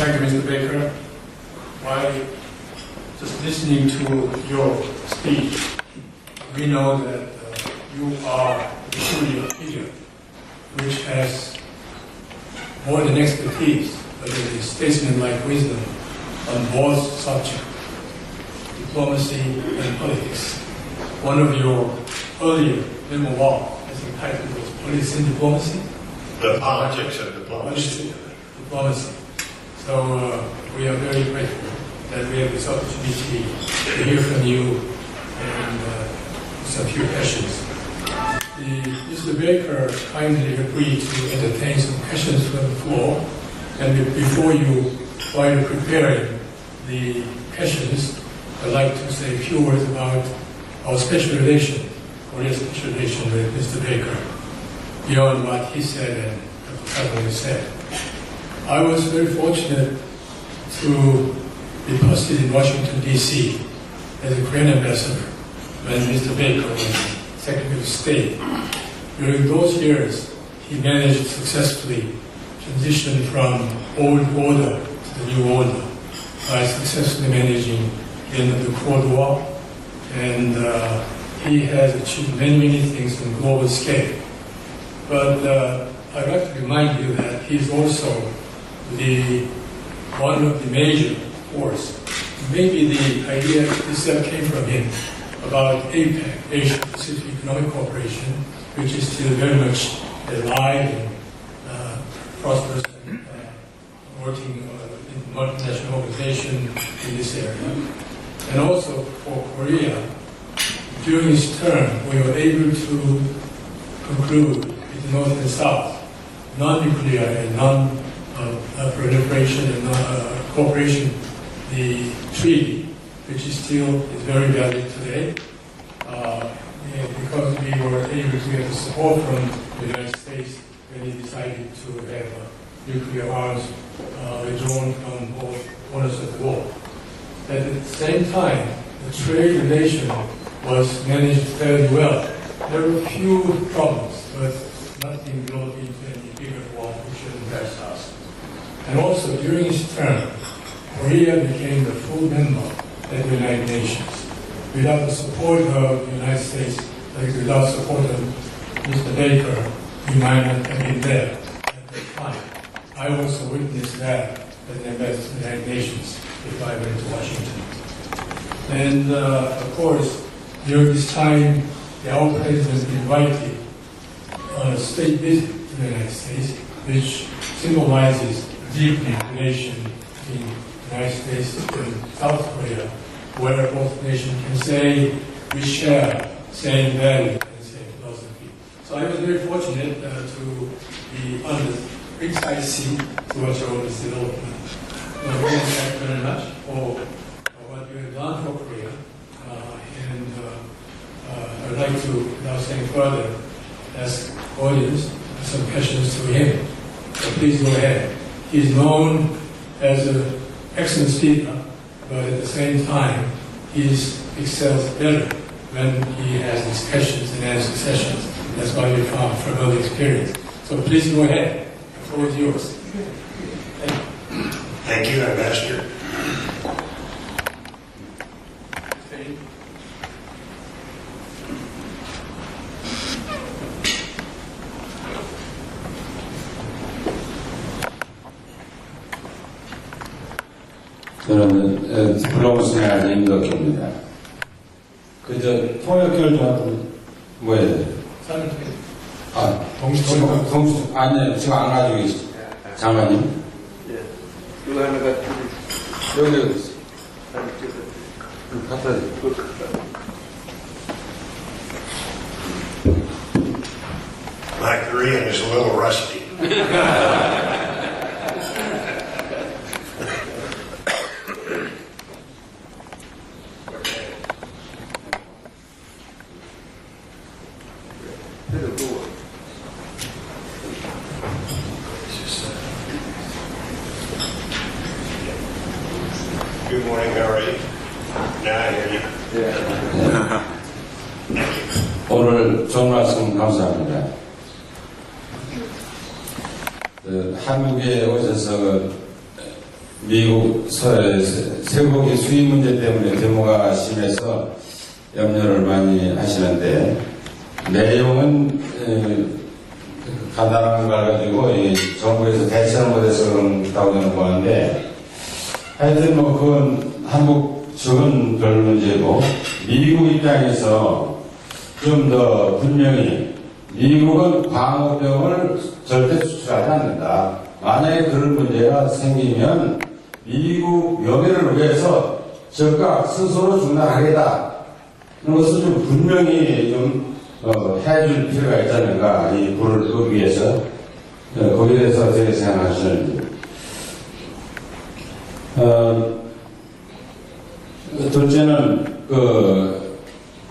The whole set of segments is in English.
Thank you, Mr. Baker. While just listening to your speech, we know that you are truly a figure which has more than expertise, but it is statesman-like wisdom on both subjects, diplomacy and politics. One of your earlier memoirs, I think, titled was Politics and Diplomacy? The Politics of Diplomacy. Diplomacy. So we are very grateful that we have this opportunity to hear from you and some few questions. Mr. Baker kindly agreed to entertain some questions from the floor, and while preparing the questions, I'd like to say a few words about our special relation, Korea's special relation with Mr. Baker, beyond what he said and Dr. said. I was very fortunate to be posted in Washington, D.C. as a Korean ambassador when Mr. Baker was Secretary of State. During those years, he managed to successfully transition from old order to the new order by successfully managing the end of the Cold War, and he has achieved many things on a global scale. But I'd like to remind you that he is also one of the major force. Maybe the idea itself came from him about APEC, Asia Pacific Economic Cooperation, which is still very much alive and prosperous and working in multinational organization in this area. And also for Korea, during his term, we were able to conclude with the North and South non-nuclear and non-proliferation and cooperation, the treaty, which is very valid today, because we were able to get the support from the United States when he decided to have nuclear arms withdrawn from both corners of the world. At the same time, the trade relation was managed fairly well. There were a few problems, but nothing brought into any bigger war which should embarrass us. And also, during his term, Korea became the full member of the United Nations. Without the support of the United States, without support of Mr. Baker, we might not have been there at that time. I also witnessed that as an ambassador to the United Nations if I went to Washington. And of course, during this time, our president invited on a state visit to the United States, which symbolizes deepening relation between the United States and South Korea, where both nations can say we share same value and same philosophy. So I was very fortunate to be on the ringside seat to watch all this development. Thank you very much for what you have done for Korea. And I'd like to, without saying further, ask audience some questions to him. So please go ahead. He's known as an excellent speaker, but at the same time, he excels better when he has these questions and answer sessions. That's why we come from early experience. So please go ahead. The floor is yours. Thank you. Thank you, Ambassador. 저는 디플로마시나 임덕입니다. 그저 통역결 좀 뭐예요? 동시 아니요, 지금 안 가지고 계시죠, 장관님? 예. 그거 하나가 여기 갖다 My Korean is a little rusty. Good morning, how are you? Now I hear you. 오늘 좋은 말씀 감사합니다. 한국에 오셔서 미국 쇠고기 수입 문제 때문에 데모가 심해서 염려를 많이 하시는데, 내용은 간단한 걸 가지고 정부에서 대처를 못해서 그런다고 저는 보는데, 하여튼 뭐 그건 한국 측은 별 문제고, 미국 입장에서 좀 더 분명히 미국은 광우병을 절대 수출하지 않는다. 만약에 그런 문제가 생기면 미국 명예를 위해서 적각 스스로 중단하겠다. 그런 것을 좀 분명히 좀 해줄 필요가 있지 않는가, 이 불을 끄기 위해서. 거기에 대해서 어떻게 생각하시는지. 둘째는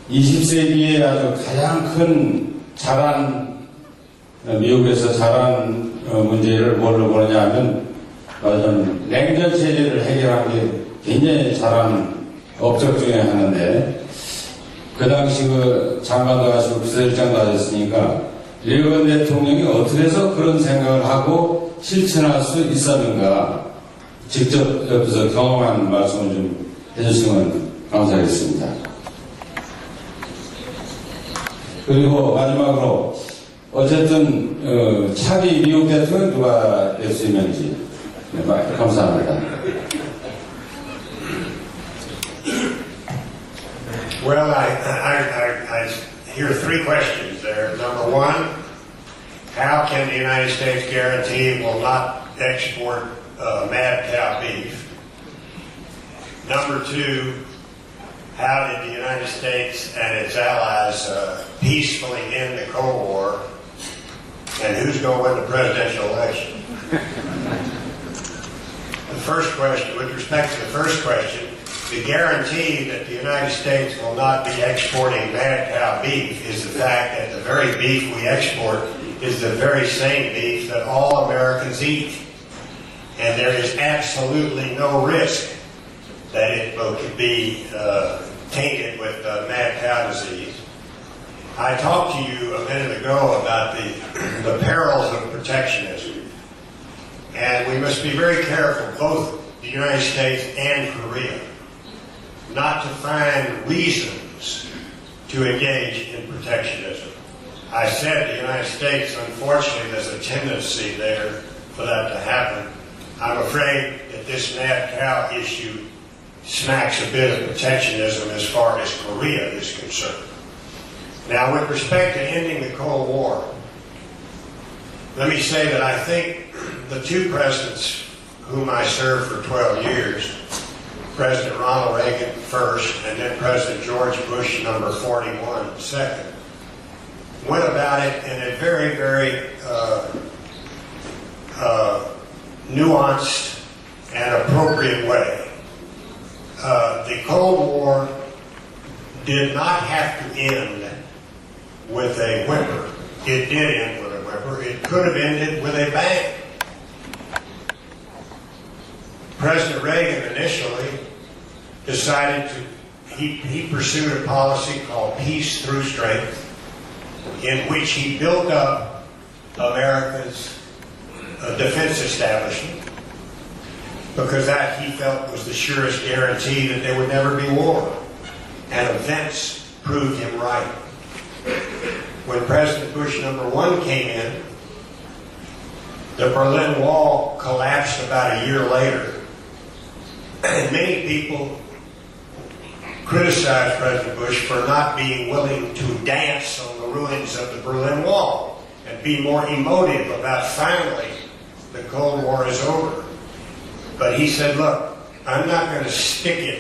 20세기에 아주 가장 큰 자란, 미국에서 자란 문제를 뭘로 보느냐 하면 냉전 체제를 해결한 게 굉장히 자란 업적 중에 하나인데, 그 당시 장관도 하시고 비서실장도 하셨으니까 레이건 대통령이 어떻게 해서 그런 생각을 하고 실천할 수 있었는가, 직접 옆에서 경험한 말씀을 좀 해주시면 감사하겠습니다. 그리고 마지막으로 어쨌든 차기 미국 대통령 누가 될 수 있는지. 네, 감사합니다. Well, I hear three questions there. Number one, how can the United States guarantee it will not export mad cow beef? Number two, how did the United States and its allies peacefully end the Cold War? And who's going to win the presidential election? The first question, with respect to the first question, the guarantee that the United States will not be exporting mad cow beef is the fact that the very beef we export is the very same beef that all Americans eat. And there is absolutely no risk that it could be tainted with mad cow disease. I talked to you a minute ago about the perils of protectionism. And we must be very careful, both the United States and Korea, not to find reasons to engage in protectionism. I said the United States, unfortunately, there's a tendency there for that to happen. I'm afraid that this mad cow issue smacks a bit of protectionism as far as Korea is concerned. Now, with respect to ending the Cold War, let me say that I think the two presidents whom I served for 12 years, President Ronald Reagan first, and then President George Bush, number 41, second, went about it in a very, very nuanced and appropriate way. The Cold War did not have to end with a whimper. It did end with a whimper. It could have ended with a bang. President Reagan initially decided he pursued a policy called peace through strength, in which he built up America's defense establishment, because that he felt was the surest guarantee that there would never be war. And events proved him right. When President Bush number one came in, the Berlin Wall collapsed about a year later. And many people criticized President Bush for not being willing to dance on the ruins of the Berlin Wall and be more emotive about finally the Cold War is over. But he said, look, I'm not going to stick in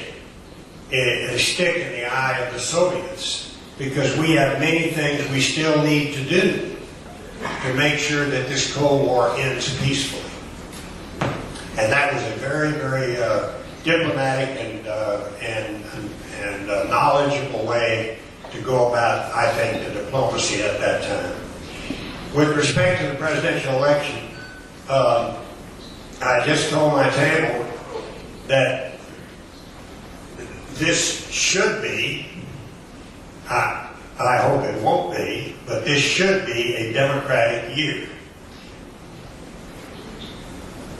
the eye of the Soviets, because we have many things we still need to do to make sure that this Cold War ends peacefully. And that was a very, very diplomatic and knowledgeable way to go about, I think, the diplomacy at that time. With respect to the presidential election, I just told my table that this should be, I hope it won't be, but this should be a Democratic year.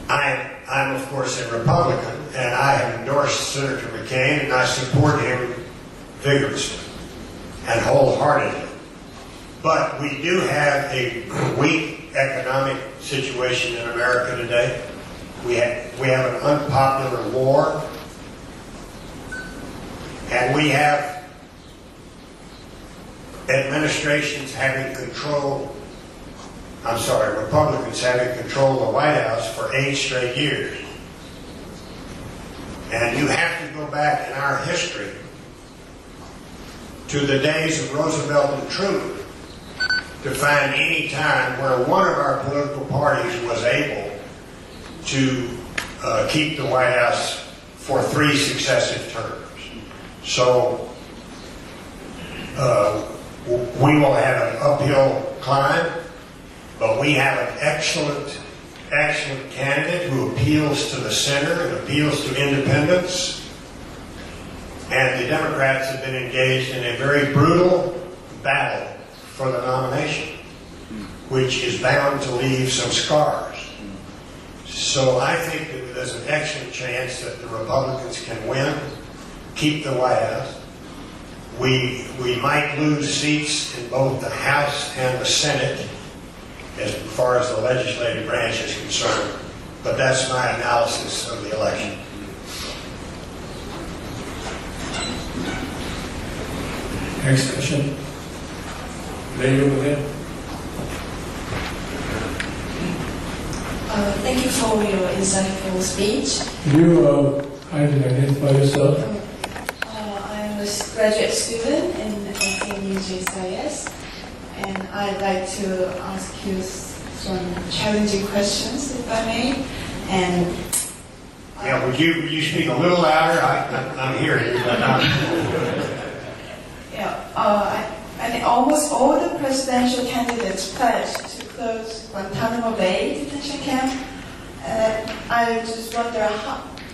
I'm of course a Republican, and I have endorsed Senator McCain, and I support him vigorously and wholeheartedly. But we do have a weak economic situation in America today. We have an unpopular war, and we have administrations having control, Republicans having control of the White House for 8 straight years. And you have to go back in our history to the days of Roosevelt and Truman to find any time where one of our political parties was able to keep the White House for 3 successive terms. So we will have an uphill climb, but we have an excellent candidate who appeals to the center and appeals to independence. And the Democrats have been engaged in a very brutal battle for the nomination, which is bound to leave some scars. So I think that there's an excellent chance that the Republicans can win, keep the White House. We might lose seats in both the House and the Senate as far as the legislative branch is concerned, but that's my analysis of the election. Next question. Lady over there. Thank you for your insightful speech. Could you kindly identify yourself? I'm a graduate student in UJCIS, and I'd like to ask you some challenging questions, if I may. And Yeah, would you speak a little louder? I'm hearing you, but I think almost all the presidential candidates pledged to close Guantanamo Bay detention camp. I just wonder,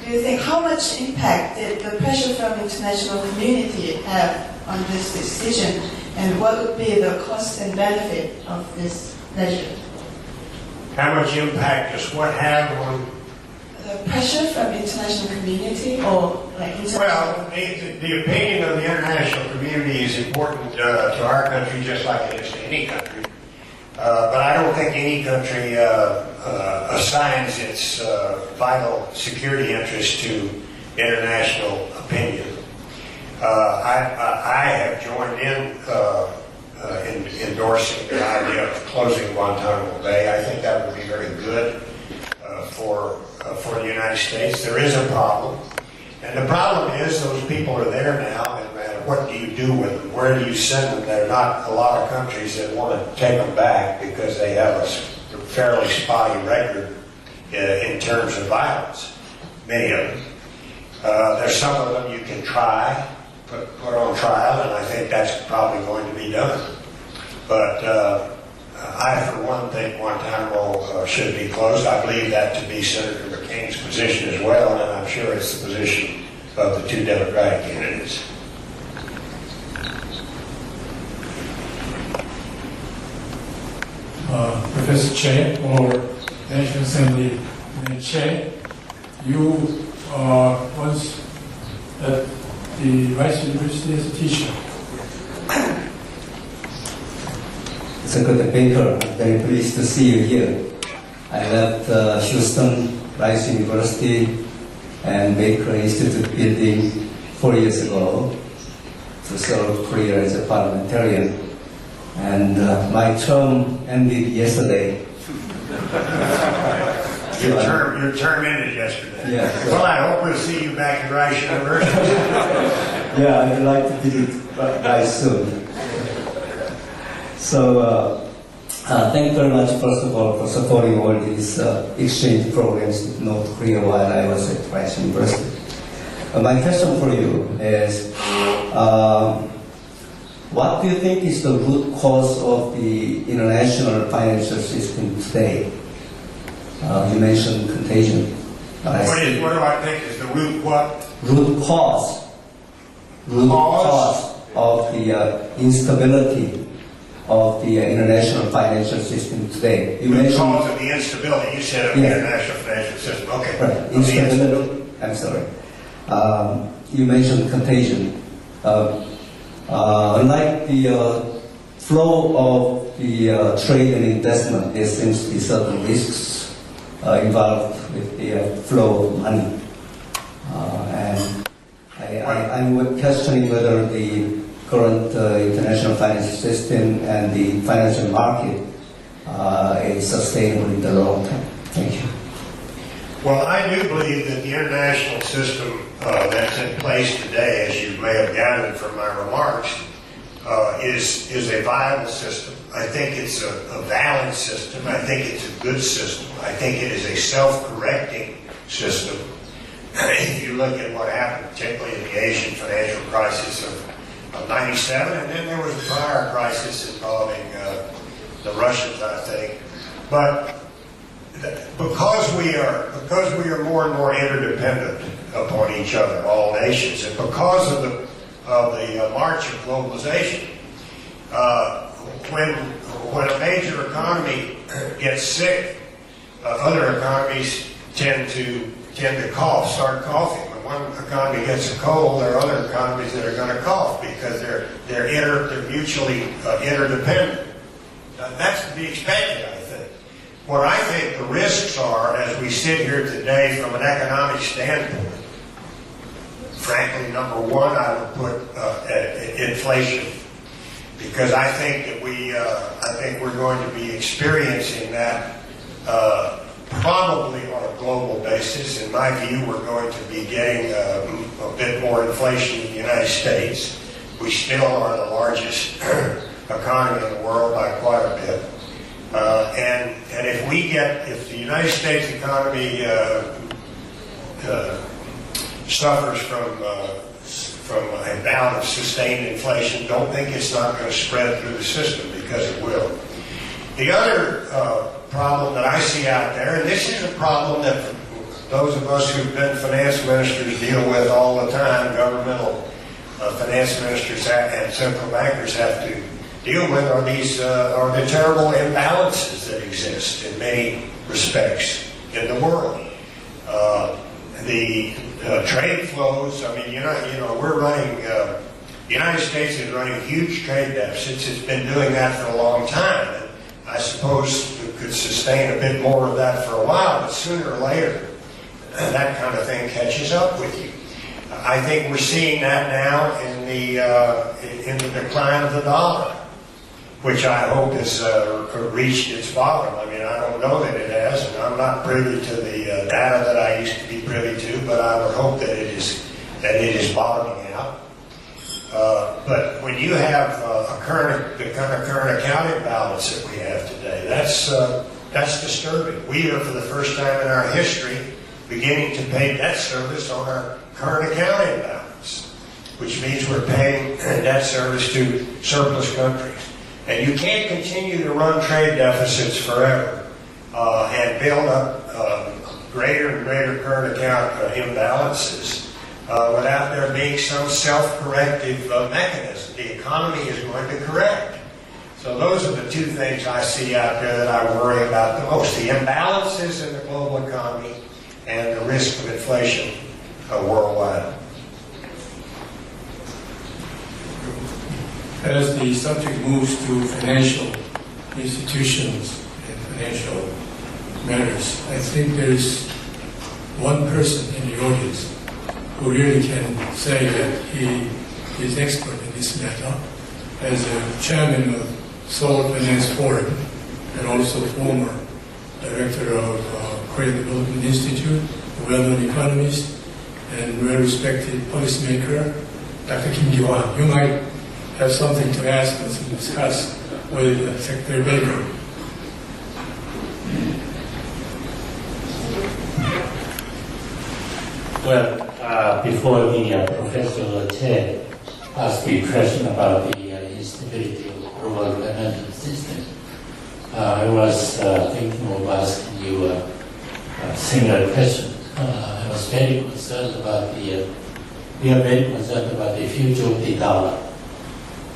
do you think how much impact did the pressure from international community have on this decision, and what would be the cost and benefit of this measure? how much impact does what have on? The pressure from international community, or like international? Well, the opinion of the international community is important to our country, just like it is to any country. But I don't think any country assigns its vital security interest to international opinion. I have joined in endorsing the idea of closing Guantanamo Bay. I think that would be very good for the United States. There is a problem, and the problem is those people are there now, and what do you do with them? Where do you send them? There are not a lot of countries that want to take them back because they have a fairly spotty record in terms of violence, many of them. There's some of them you can try, put on trial, and I think that's probably going to be done. But I, for one, think Guantanamo should be closed. I believe that to be Senator McCain's position as well, and I'm sure it's the position of the 2 Democratic candidates. Professor Che, or National Assembly Che, you once at the Rice University as a teacher. Secretary Baker, I'm very pleased to see you here. I left Houston Rice University and Baker Institute building 4 years ago to serve Korea as a parliamentarian. And my term ended yesterday. Your term ended yesterday. Yeah. Well, I hope we'll see you back at Rice University. Yeah, I'd like to visit very soon. So, thank you very much, first of all, for supporting all these exchange programs with North Korea while I was at Rice University. My question for you is, what do you think is the root cause of the international financial system today? You mentioned contagion. What do I think is the root what? Root cause of the instability of the international financial system today. You mentioned Because of the instability, you said, of the Yeah. international financial system. Okay. right, Of the instability. instability. I'm sorry. You mentioned contagion. Unlike the flow of the trade and investment, there seems to be certain risks involved with the flow of money. And I'm questioning whether the current international financial system and the financial market is sustainable in the long term. Thank you. Well, I do believe that the international system that's in place today, as you may have gathered from my remarks, is a viable system. I think it's a valid system. I think it's a good system. I think it is a self-correcting system. If you look at what happened, particularly in the Asian financial crisis of 97, and then there was a prior crisis involving the Russians, I think. But because we are more and more interdependent upon each other, all nations, and because of the march of globalization, when a major economy gets sick, other economies tend to start coughing. When one economy gets a cold, there are other economies that are going to cough because they're mutually interdependent. That's to be expected, I think. What I think the risks are, as we sit here today from an economic standpoint, frankly, number one, I would put inflation, because I think that we're going to be experiencing that probably on a global basis. In my view, we're going to be getting a bit more inflation in the United States. We still are the largest economy in the world by quite a bit. And if the United States economy suffers from a bout of sustained inflation, don't think it's not going to spread through the system, because it will. The other problem that I see out there, and this is a problem that those of us who've been finance ministers deal with all the time, governmental finance ministers and central bankers have to deal with, are the terrible imbalances that exist in many respects in the world. The trade flows, I mean, we're running, the United States is running huge trade deficits. It's been doing that for a long time. And I suppose it could sustain a bit more of that for a while, but sooner or later, that kind of thing catches up with you. I think we're seeing that now in the decline of the dollar, which I hope has reached its bottom. I mean, I don't know that it has, and I'm not privy to the data that I used to be privy to, but I would hope that it is bottoming out. But when you have the kind of current account imbalance that we have today, that's disturbing. We are, for the first time in our history, beginning to pay debt service on our current account imbalance, which means we're paying debt service to surplus countries. And you can't continue to run trade deficits forever and build up greater and greater current account imbalances without there being some self-corrective mechanism. The economy is going to correct. So those are the two things I see out there that I worry about the most: the imbalances in the global economy and the risk of inflation worldwide. As the subject moves to financial institutions and financial matters, I think there is one person in the audience who really can say that he is expert in this matter. As a chairman of Seoul Finance Forum and also former director of Korea Development Institute, a well-known economist and well-respected policymaker, Dr. Kim Gi-hwan. You might have something to ask us and discuss with Secretary Baker. Well, before the Professor Chen asked the question about the instability of the global financial system, I was thinking of asking you a similar question. I was very concerned about we are very concerned about the future of the dollar.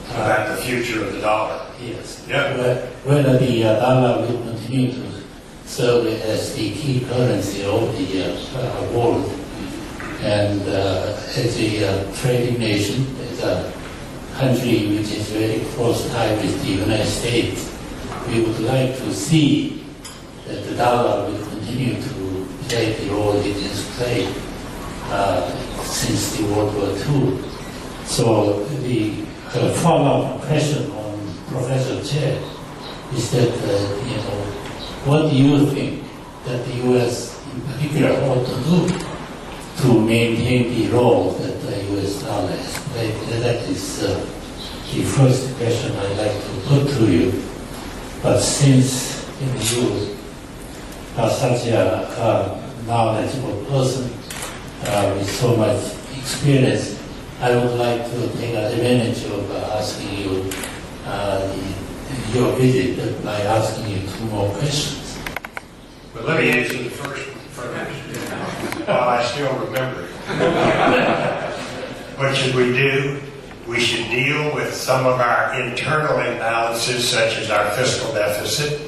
about the future of the dollar. Yes. Yeah. Whether the dollar will continue to serve as the key currency of the world, and as a trading nation, as a country which is very close tie with the United States, we would like to see that the dollar will continue to play the role it has played since the World War II. So the follow-up question on Professor Che is that, what do you think that the U.S. in particular ought to do to maintain the role that the U.S. dollar has played? That is the first question I'd like to put to you. But since you are such a knowledgeable person with so much experience, I would like to take advantage of asking you your visit by asking you 2 more questions. But let me answer the first one first, while I still remember it. What should we do? We should deal with some of our internal imbalances, such as our fiscal deficit.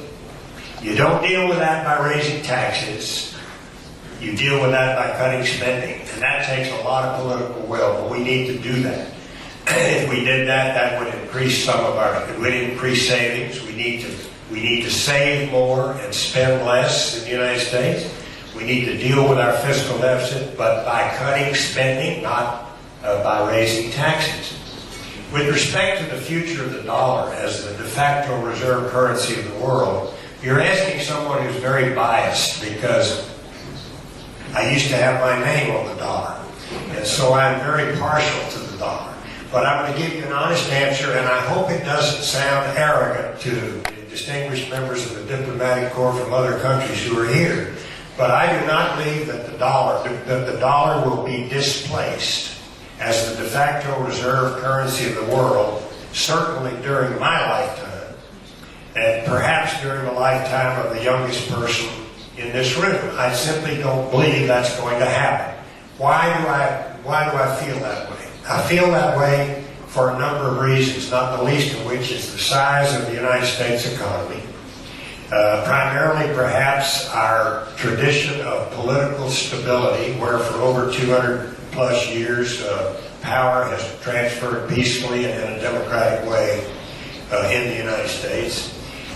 You don't deal with that by raising taxes. You deal with that by cutting spending. And that takes a lot of political will, but we need to do that. If we did that, that would increase it would increase savings. We need to save more and spend less in the United States. We need to deal with our fiscal deficit, but by cutting spending, not by raising taxes. With respect to the future of the dollar as the de facto reserve currency of the world, you're asking someone who's very biased, because I used to have my name on the dollar, and so I'm very partial to the dollar. But I'm going to give you an honest answer, and I hope it doesn't sound arrogant to the distinguished members of the diplomatic corps from other countries who are here. But I do not believe that the dollar will be displaced as the de facto reserve currency of the world, certainly during my lifetime, and perhaps during the lifetime of the youngest person in this room. I simply don't believe that's going to happen. Why do I feel that way? I feel that way for a number of reasons, not the least of which is the size of the United States economy. Primarily, perhaps, our tradition of political stability, where for over 200 plus years, power has transferred peacefully and in a democratic way in the United States.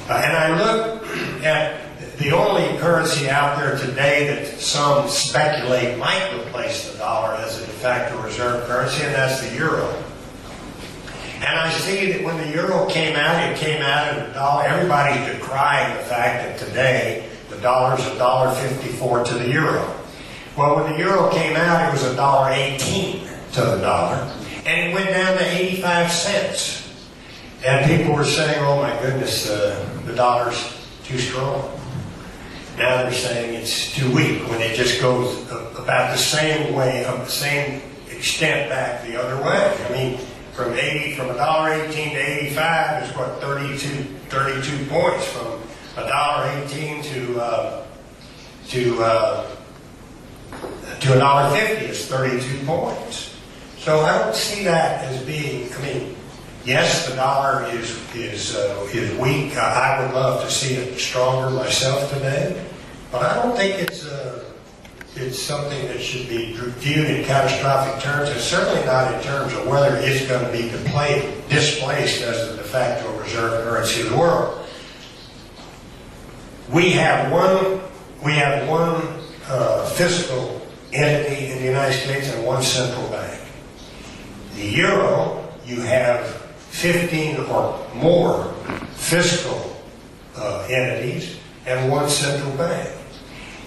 And I look at the only currency out there today that some speculate might replace the dollar as a de facto reserve currency, and that's the euro. And I see that when the euro came out, it came out at $1. Everybody's decrying the fact that today the dollar's $1.54 to the euro. Well, when the euro came out, it was $1.18 to the dollar, and it went down to 85 cents. And people were saying, "Oh my goodness, the dollar's too strong." Now they're saying it's too weak, when it just goes about the same way, of the same extent back the other way. I mean, from $1.18 to 85 is what, 32 points. From $1.18 to $1.50 is 32 points. So I don't see that as being, yes, the dollar is weak. I would love to see it stronger myself today, but I don't think it's something that should be viewed in catastrophic terms, and certainly not in terms of whether it's going to be displaced as the de facto reserve currency of the world. We have one fiscal entity in the United States and one central bank. The euro, you have 15 or more fiscal entities and one central bank.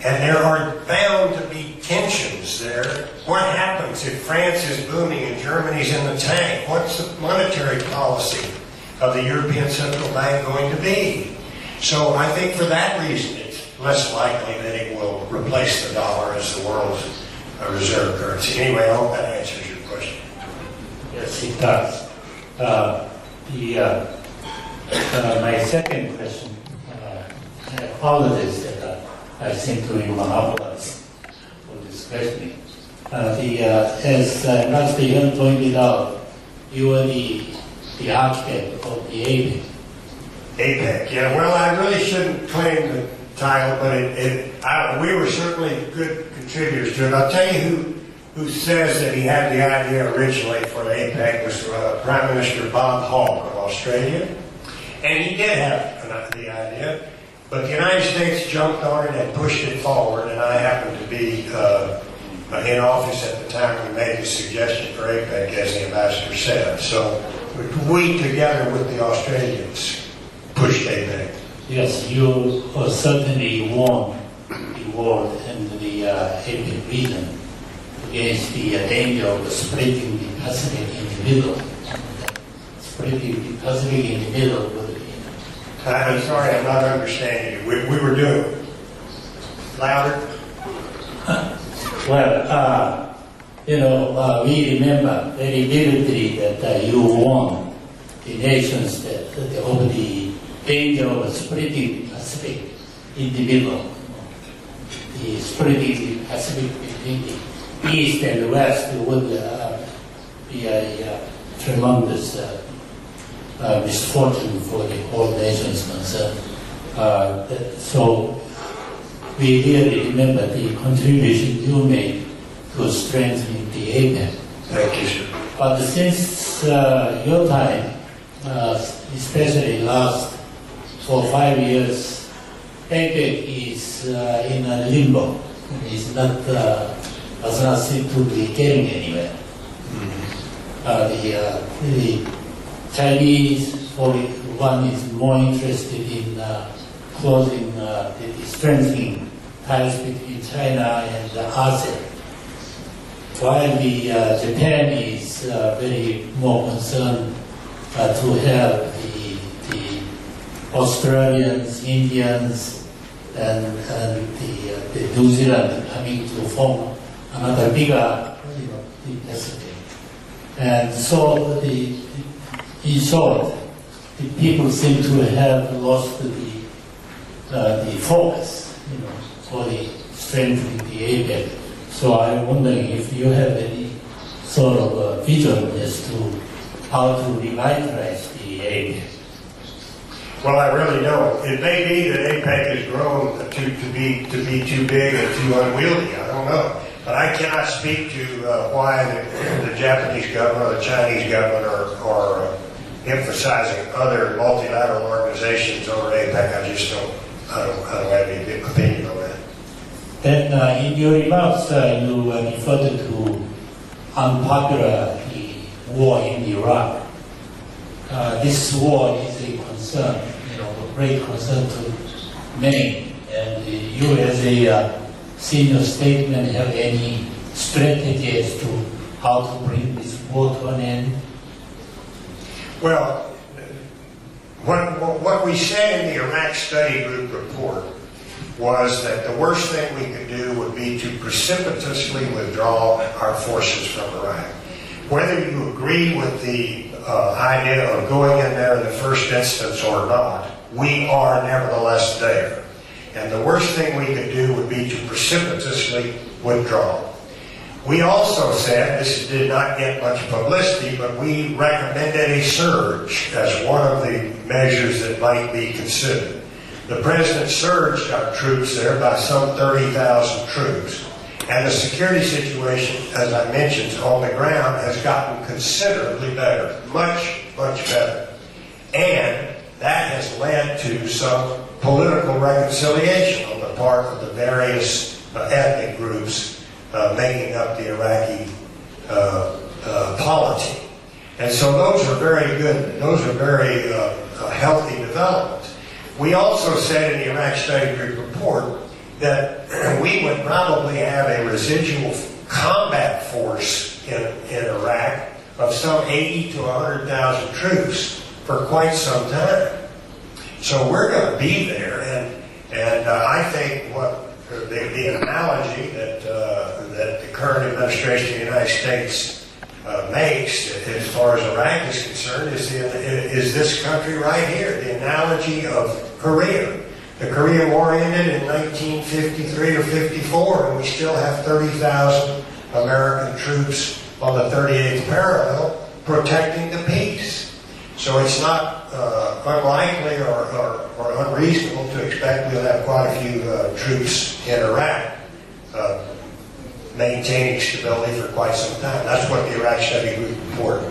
And there are bound to be tensions there. What happens if France is booming and Germany's in the tank? What's the monetary policy of the European Central Bank going to be? So I think for that reason, it's less likely that it will replace the dollar as the world's reserve currency. Anyway, I hope that answers your question. Yes, it does. My second question, I apologize that I seem to monopolize for this question. As Master Young pointed out, you are the the architect of the APEC. APEC, yeah. Well, I really shouldn't claim the title, but we were certainly good contributors to it. I'll tell you who says that he had the idea originally for the APEC was Prime Minister Bob Hawke of Australia. And he did have the idea, but the United States jumped on it and pushed it forward, and I happened to be in office at the time we made the suggestion for APEC, as the ambassador said. So we, together with the Australians, pushed APEC. Yes, you certainly won the world and the APEC region against the danger of splitting the Pacific in the middle. Splitting the Pacific in the middle would be. I'm sorry, I'm not understanding you. We were doing louder. Well, we remember very vividly that you warned the nations that of the danger of splitting the Pacific in the middle. The splitting the Pacific between the East and the West would be a tremendous misfortune for the whole nations concerned. So we really remember the contribution you made to strengthening the APEC. Thank you, sir. But since your time, especially last 4 or 5 years, APEC is in a limbo. It's not, does not seem to be getting anywhere. The Chinese, for one, is more interested in closing, strengthening ties between China and ASEAN, while the Japan is very more concerned to have the Australians, Indians, and the New Zealand coming to form another bigger, Pacific. And so in short, the people seem to have lost the focus, for the strengthening the APEC. So I'm wondering if you have any sort of vision as to how to revitalize the APEC. Well, I really don't. It may be that APEC has grown to be too big and too unwieldy. I don't know. But I cannot speak to why the Japanese government or the Chinese government are emphasizing other multilateral organizations over APEC. I don't have any big opinion on that. Then in your remarks, you referred to unpopular the war in Iraq. This war is a concern, a great concern to many. And you, as a senior statesman, have any strategy as to how to bring this war to an end? Well, what we said in the Iraq Study Group report was that the worst thing we could do would be to precipitously withdraw our forces from Iraq. Whether you agree with the idea of going in there in the first instance or not, we are nevertheless there. And the worst thing we could do would be to precipitously withdraw. We also said, this did not get much publicity, but we recommended a surge as one of the measures that might be considered. The President surged our troops there by some 30,000 troops. And the security situation, as I mentioned, on the ground has gotten considerably better, much, much better. And that has led to some political reconciliation on the part of the various ethnic groups making up the Iraqi polity. And so those are very good, those are very healthy developments. We also said in the Iraq Study Group report that we would probably have a residual combat force in Iraq of some 80 to 100,000 troops for quite some time. So we're going to be there, and I think what the analogy that the current administration of the United States makes as far as Iraq is concerned is this country right here, the analogy of Korea. The Korean War ended in 1953 or 54, and we still have 30,000 American troops on the 38th parallel protecting the peace. So it's not unlikely or unreasonable to expect we'll have quite a few troops in Iraq maintaining stability for quite some time. That's what the Iraq Study Group report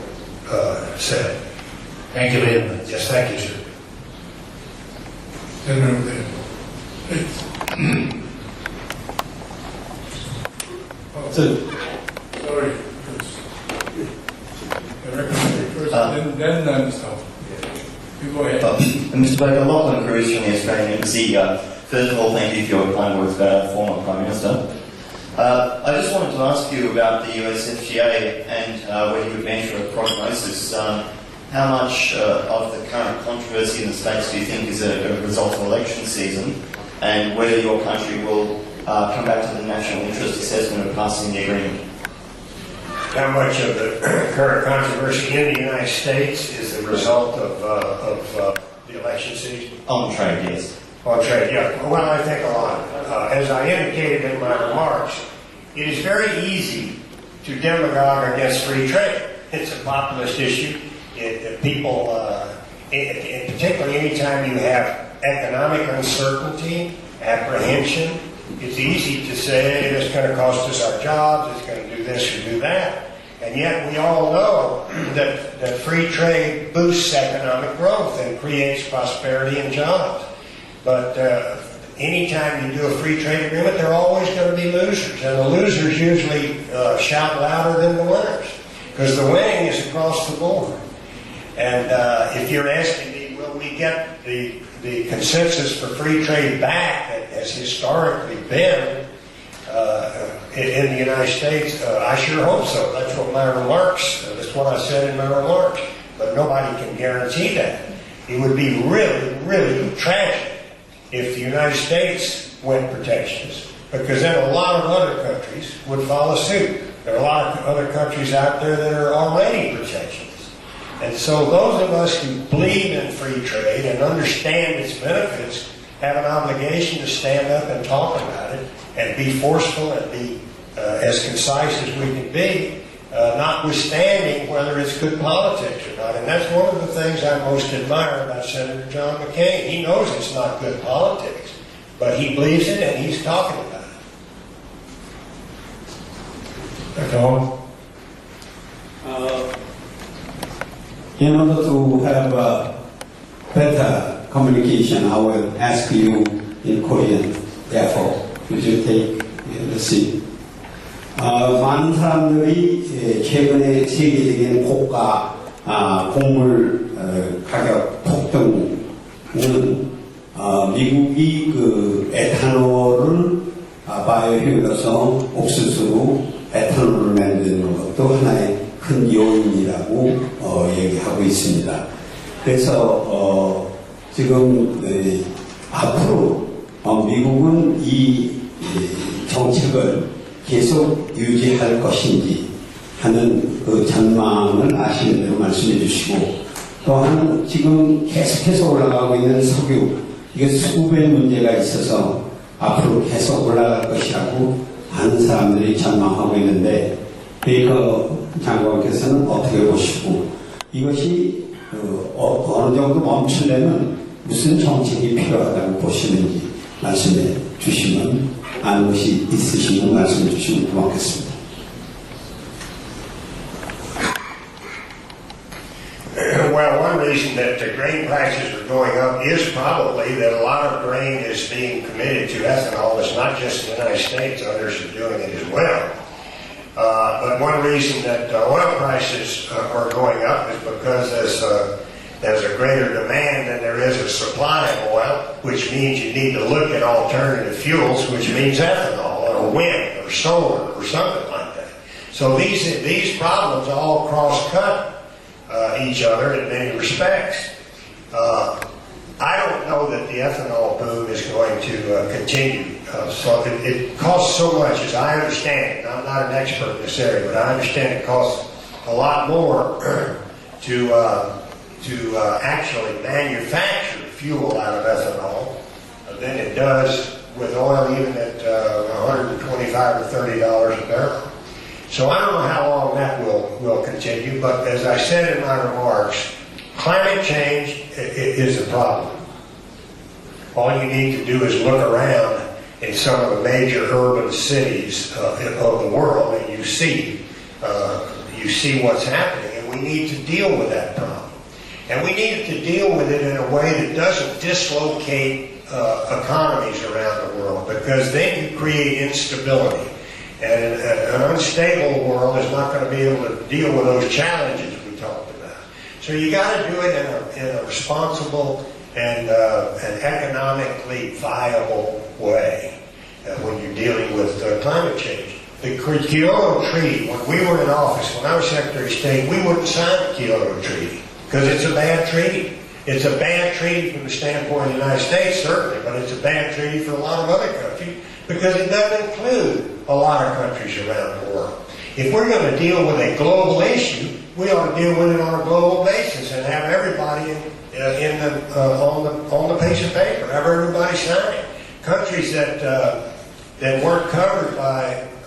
said. Thank you very much. Yes, thank you, sir. Gentleman over there. Please. Oh, sorry. The record first, then stop. You go ahead. Mr. Baker, Lachlan Cruz from the Australian Embassy. First of all, thank you for your kind words about our former Prime Minister. I just wanted to ask you about the US FTA and whether you would venture a prognosis. How much of the current controversy in the States do you think is a result of election season, and whether your country will come back to the national interest assessment of passing the agreement? How much of the current controversy in the United States is the result of the election season? On trade, yes. On trade, yeah. Well, I think a lot. As I indicated in my remarks, it is very easy to demagogue against free trade. It's a populist issue. People, particularly anytime you have economic uncertainty, apprehension, it's easy to say it's going to cost us our jobs, it's going to do this or do that. And yet we all know that free trade boosts economic growth and creates prosperity and jobs. But anytime you do a free trade agreement, there are always going to be losers. And the losers usually shout louder than the winners, because the winning is across the board. And if you're asking me, will we get the consensus for free trade back that has historically been in the United States, I sure hope so. That's what that's what I said in my remarks. But nobody can guarantee that. It would be really, really tragic if the United States went protectionist, because then a lot of other countries would follow suit. There are a lot of other countries out there that are already protectionist. And so those of us who believe in free trade and understand its benefits have an obligation to stand up and talk about it and be forceful and be as concise as we can be, notwithstanding whether it's good politics or not. And that's one of the things I most admire about Senator John McCain. He knows it's not good politics, but he believes it and he's talking about it. Dr. Hall? In order to have better communication, I will ask you in Korean. Therefore, would you take the seat? 많은 사람들이 최근에 세계적인 고가 곡물 가격 폭등은 미국이 그 에탄올을 바이오휴일로서 옥수수로 에탄올을 만드는 것도 하나의 큰 요인이라고 얘기하고 있습니다. 그래서 지금 앞으로 미국은 이 정책을 계속 유지할 것인지 하는 그 전망을 아시는 대로 말씀해 주시고, 또한 지금 계속해서 올라가고 있는 석유, 이게 수배 문제가 있어서 앞으로 계속 올라갈 것이라고 많은 사람들이 전망하고 있는데, 베이커 장관께서는 어떻게 보시고, 이것이 어느 정도 멈추려면 무슨 정책이 필요하다고 보시는지 말씀해 주시면, 아는 것이 있으시면 말씀해 주시면 고맙겠습니다. Well, one reason that the grain prices are going up is probably that a lot of grain is being committed to ethanol. It's not just the United States, others are doing it as well. But one reason that oil prices are going up is because there's a greater demand than there is a supply of oil, which means you need to look at alternative fuels, which means ethanol or wind or solar or something like that. So these problems all cross-cut each other in many respects. I don't know that the ethanol boom is going to continue. So it costs so much, as I understand it. I'm not an expert in this area, but I understand it costs a lot more to actually manufacture fuel out of ethanol than it does with oil, even at $125 or $30 a barrel. So I don't know how long that will continue, but as I said in my remarks, Climate change is a problem. All you need to do is look around in some of the major urban cities of the world, and you see what's happening, and we need to deal with that problem. And we need to deal with it in a way that doesn't dislocate economies around the world, because then you create instability. And an unstable world is not going to be able to deal with those challenges we talked about. So you got to do it in a responsible and an economically viable way when you're dealing with climate change. The Kyoto Treaty, when we were in office, when I was Secretary of State, we wouldn't sign the Kyoto Treaty because it's a bad treaty. It's a bad treaty from the standpoint of the United States, certainly, but it's a bad treaty for a lot of other countries because it doesn't include a lot of countries around the world. If we're going to deal with a global issue, we ought to deal with it on a global basis and have everybody on the piece of paper, have everybody sign it. Countries that weren't covered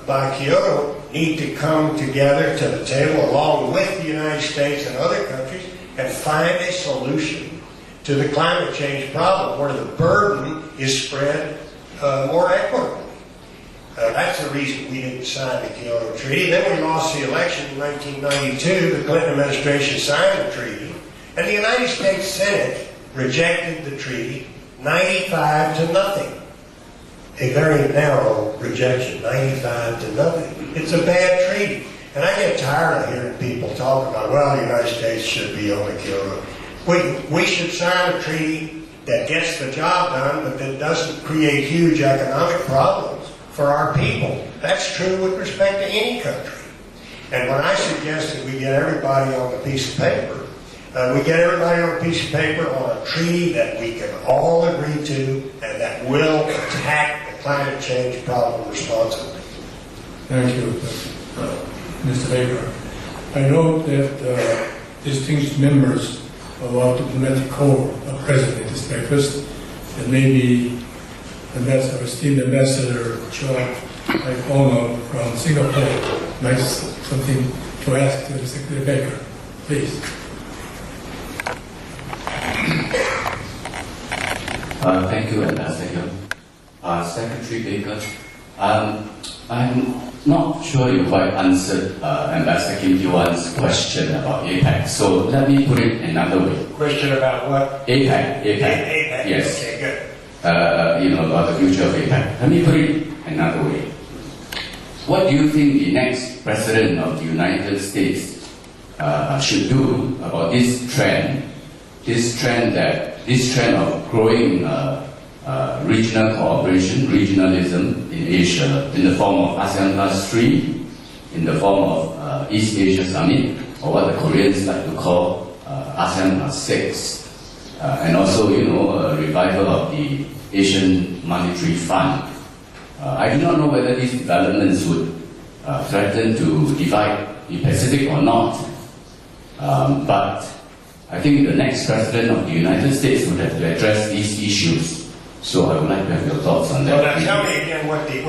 by Kyoto need to come together to the table along with the United States and other countries and find a solution to the climate change problem where the burden is spread more equitably. That's the reason we didn't sign the Kyoto Treaty. Then we lost the election in 1992. The Clinton administration signed the treaty, and the United States Senate rejected the treaty 95-0. A very narrow rejection, 95-0. It's a bad treaty. And I get tired of hearing people talk about, well, the United States should be on the Kyoto. We should sign a treaty that gets the job done, but that doesn't create huge economic problems for our people. That's true with respect to any country. And when I suggest that we get everybody on a piece of paper, we get everybody on a piece of paper on a treaty that we can all agree to and that will attack the climate change problem responsibly. Thank you, Mr. Baker. I know that distinguished members of our diplomatic corps are present at this breakfast, and maybe esteemed Ambassador George Ono from Singapore might have something to ask to Secretary Baker. Please. Thank you, Ambassador. Secretary Baker, I'm not sure you quite answered Ambassador Kim Ki-wan's question about APEC, so let me put it another way. Question about what? APEC. APEC. Yes. Okay, good. About the future of APEC. Let me put it another way. What do you think the next president of the United States should do about this trend of growing regional cooperation, regionalism in Asia, in the form of ASEAN +3, in the form of East Asia Summit, or what the Koreans like to call ASEAN +6, and also, a revival of the Asian Monetary Fund. I do not know whether these developments would threaten to divide the Pacific or not, but I think the next president of the United States would have to address these issues. So I would like to have your thoughts on that. Well, now tell me again what the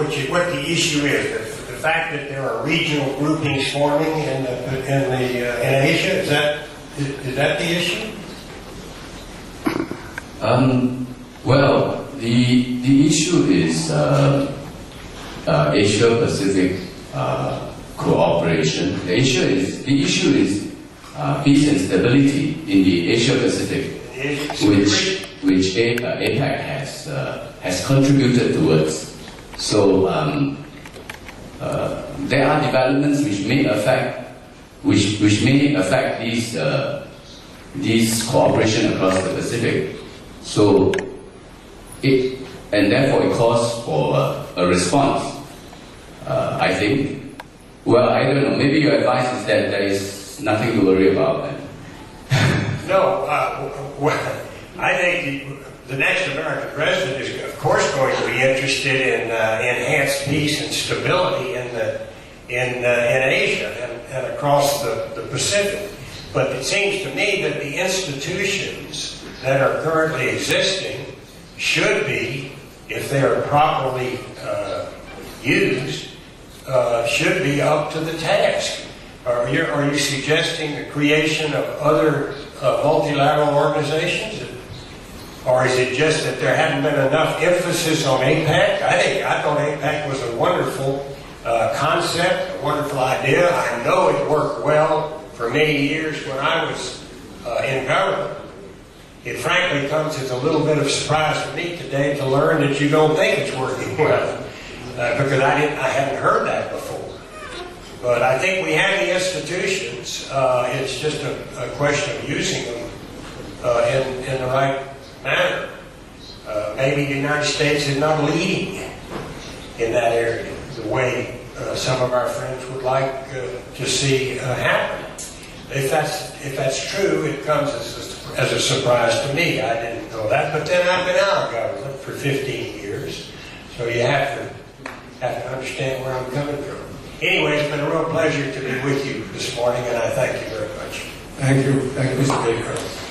issue is. The fact that there are regional groupings forming in Asia, is that the issue? Well, the issue is Asia-Pacific cooperation. The issue is peace and stability in the Asia-Pacific, which APEC has contributed towards. So there are developments which may affect these cooperation across the Pacific. So therefore it calls for a response. I think. Well, I don't know. Maybe your advice is that there is nothing to worry about. No. I think the next American president is, of course, going to be interested in enhanced peace and stability in Asia and across the Pacific. But it seems to me that the institutions that are currently existing should be, if they are properly used, should be up to the task. Are you suggesting the creation of other multilateral organizations? Or is it just that there hadn't been enough emphasis on APEC? I thought APEC was a wonderful concept, a wonderful idea. I know it worked well for many years when I was in government. It frankly comes as a little bit of surprise to me today to learn that you don't think it's working well, because I hadn't heard that before. But I think we have the institutions. It's just a question of using them in the right manner. Maybe the United States is not leading in that area the way some of our friends would like to see happen. If that's true, it comes as a surprise to me. I didn't know that, but then I've been out of government for 15 years, so you have to understand where I'm coming from. Anyway, it's been a real pleasure to be with you this morning, and I thank you very much. Thank you, Mr. Baker.